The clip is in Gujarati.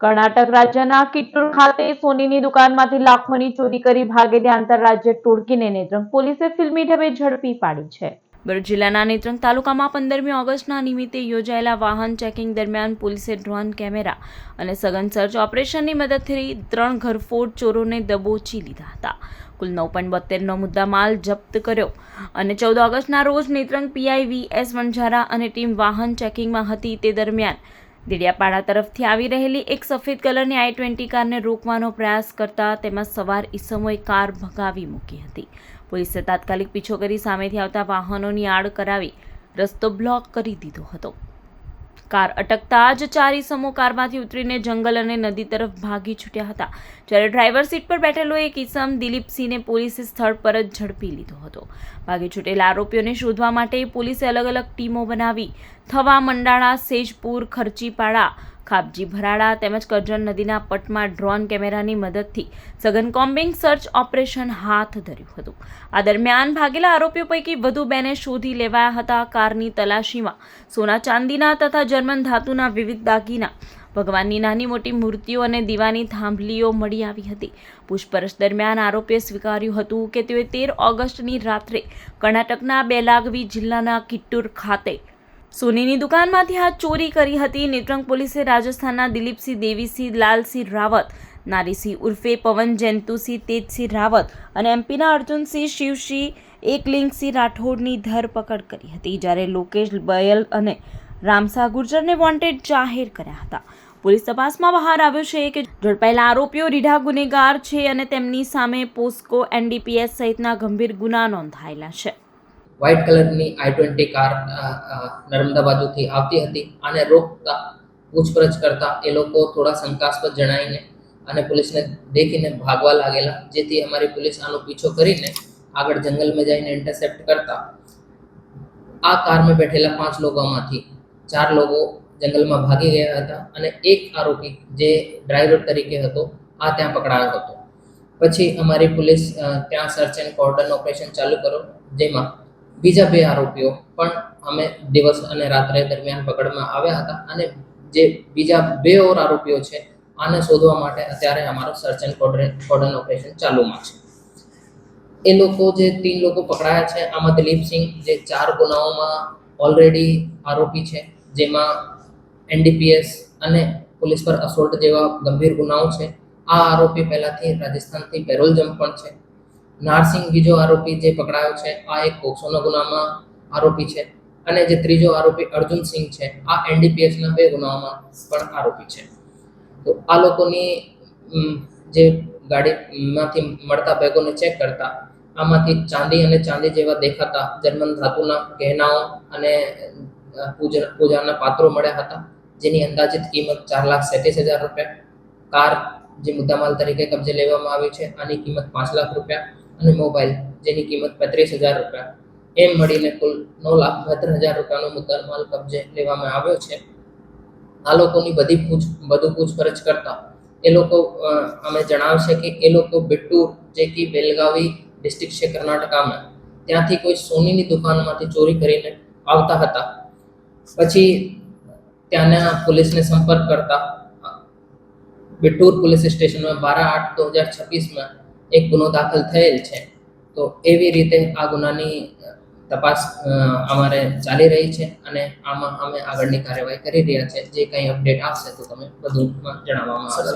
કર્ણાટક રાજ્યના કિટ્ટૂર ખાતે સોનીની દુકાનમાંથી લાખોની ચોરી કરી ભાગેલી આંતરરાજ્ય ટોળકીને નેત્રંગ પોલીસે ફિલ્મી ઢબે ઝડપી પાડી છે। ભરૂચ જિલ્લાના નેત્રંગ તાલુકામાં 15મી ઓગસ્ટના નિમિત્તે યોજાયેલા વાહન ચેકિંગ દરમિયાન પોલીસે ડ્રોન કેમેરા અને સઘન સર્ચ ઓપરેશનની મદદથી 3 ઘરફોડ ચોરોને દબોચી લીધા હતા। કુલ 9.72નો મુદ્દામાલ જપ્ત કર્યો અને 14 ઓગસ્ટના રોજ નેત્રંગ પીઆઈ વીએસ વણઝારા અને ટીમ વાહન ચેકિંગમાં હતી। તે દરમિયાન દેડિયાપાડા તરફથી આવી રહેલી એક સફેદ કલરની i20 કારને રોકવાનો પ્રયાસ કરતા તેમાં સવાર ઈસમોએ કાર ભગાવી મૂકી હતી। પોલીસે તાત્કાલિક પીછો કરી સામેથી આવતા વાહનોની આડ કરાવી રસ્તો બ્લોક કરી દીધો હતો। કાર અટકતા જ 4 ઈસમો કારમાંથી ઉતરીને જંગલ અને નદી તરફ ભાગી છૂટ્યા હતા, જ્યારે ડ્રાઈવર સીટ પર બેઠેલો એક ઈસમ દિલીપસિંહને પોલીસે સ્થળ પર જ ઝડપી લીધો હતો। ભાગી છૂટેલા આરોપીઓને શોધવા માટે પોલીસે અલગ અલગ ટીમો બનાવી થવા, મંડાળા, સેજપુર, ખર્ચીપાડા, ખાબજી ભરાડા તેમજ કરજણ નદીના પટમાં ડ્રોન કેમેરાની મદદથી સઘન કોમ્બિંગ સર્ચ ઓપરેશન હાથ ધર્યું હતું। આ દરમિયાન ભાગેલા આરોપીઓ પૈકી વધુ 2ને શોધી લેવાયા હતા। કારની તલાશીમાં સોના ચાંદીના તથા જર્મન ધાતુના વિવિધ દાગીના, ભગવાનની નાની મોટી મૂર્તિઓ અને દીવાની થાંભલીઓ મળી આવી હતી। પૂછપરછ દરમિયાન આરોપીએ સ્વીકાર્યું હતું કે તેઓએ 13 ઓગસ્ટની રાત્રે કર્ણાટકના બેલાગવી જિલ્લાના કિટ્ટૂર ખાતે સોનીની દુકાનમાંથી આ ચોરી કરી હતી। નેત્રંગ પોલીસે રાજસ્થાનના દિલીપસિંહ, દેવીસિંહ, લાલસિંહ રાવત, નારીસિંહ ઉર્ફે પવન, જયંતુસિંહ, તેજસિંહ રાવત અને એમપીના અર્જુનસિંહ, શિવસિંહ, એકલિંગસિંહ રાઠોડની ધરપકડ કરી હતી, જ્યારે લોકેશ બયલ અને રામસા ગુર્જરને વોન્ટેડ જાહેર કર્યા હતા। પોલીસ તપાસમાં બહાર આવ્યું છે કે ઝડપાયેલા આરોપીઓ રીઢા ગુનેગાર છે અને તેમની સામે પોસ્કો, એનડીપીએસ સહિતના ગંભીર ગુના નોંધાયેલા છે। વ્હાઇટ કલરની i20 કાર નર્મદા બાજુથી આવતી હતી। આને રોકતા પૂછપરછ કરતા એ લોકો થોડા શંકાસ્પદ જણાઈને અને પોલીસને દેખીને ભાગવા લાગેલા, જેથી અમારી પોલીસ આનો પીછો કરીને આગળ જંગલમાં જઈને ઇન્ટરસેપ્ટ કરતા આ કારમાં બેઠેલા 5 લોકોમાંથી 4 લોકો જંગલમાં ભાગી ગયા હતા અને એક આરોપી જે ડ્રાઈવર તરીકે હતો આ ત્યાં પકડાયો હતો। પછી અમારી પોલીસ ત્યાં સર્ચ એન્ડ કોર્ડન ઓપરેશન ચાલુ કર્યો, જેમાં બીજા 2 આરોપીઓ પણ અમે દિવસ અને રાત્રે દરમિયાન પકડમાં આવ્યા હતા અને જે બીજા 2 ઓર આરોપીઓ છે આને શોધવા માટે અત્યારે અમારો સર્ચ એન્ડ કોર્ડન ઓપરેશન ચાલુમાં છે। એ લોકો જે 3 લોકો પકડાયા છે આમાં દિલીપસિંહ જે 4 ગુનાઓમાં ઓલરેડી આરોપી છે, જેમાં એનડીપીએસ અને પોલીસ પર અસોલ્ટ જેવા ગંભીર ગુનાઓ છે। આ આરોપી પહેલાથી રાજસ્થાનથી પેરોલ જમ્પ પણ છે। નારસિંહ બીજો આરોપી જે પકડાયો છે આ એક પોક્સોના ગુનામાં આરોપી છે અને જે ત્રીજો આરોપી અર્જુનસિંહ છે આ એનડીપીએસના 2 ગુનાઓમાં પણ આરોપી છે। તો આ લોકોની જે ગાડીમાંથી મળતા બેગોને ચેક કરતા આમાંથી ચાંદી અને ચાંદી જેવા દેખાતા જર્મન ધાતુના ગહેનાઓ અને પૂજાના પાત્રો મળ્યા હતા, જેની અંદાજિત કિંમત 4,37,000 રૂપિયા। કાર જે મુદ્દામાલ તરીકે કબજે લેવામાં આવી છે આની કિંમત 5 લાખ રૂપિયા અને મોબાઈલ જેની કિંમત 35,000 રૂપિયા, એમ મળીને કુલ 9,72,000 રૂપિયાનો મુદ્દામાલ કબજે લેવામાં આવ્યો છે। આ લોકોની વધુ પૂછપરછ કરતા એ લોકો અમે જણાવશે કે એ લોકો બિટ્ટૂર જે કે બેલગાવી ડિસ્ટ્રિક્ટ છે કર્ણાટકામાં, ત્યાંથી કોઈ સોનીની દુકાનમાંથી ચોરી કરીને આવતા હતા। પછી ત્યાંના પોલીસને સંપર્ક કરતા બિટ્ટૂર પોલીસ સ્ટેશનમાં 12/8/2026માં એક ગુનો દાખલ થયેલ છે। તો એવી રીતે આ ગુનાની તપાસ અમારે ચાલી રહી છે અને આમાં અમે આગળની કાર્યવાહી કરી રહ્યા છે। જે કંઈ અપડેટ આવશે તો તમે વધુમાં જણાવવામાં આવશે।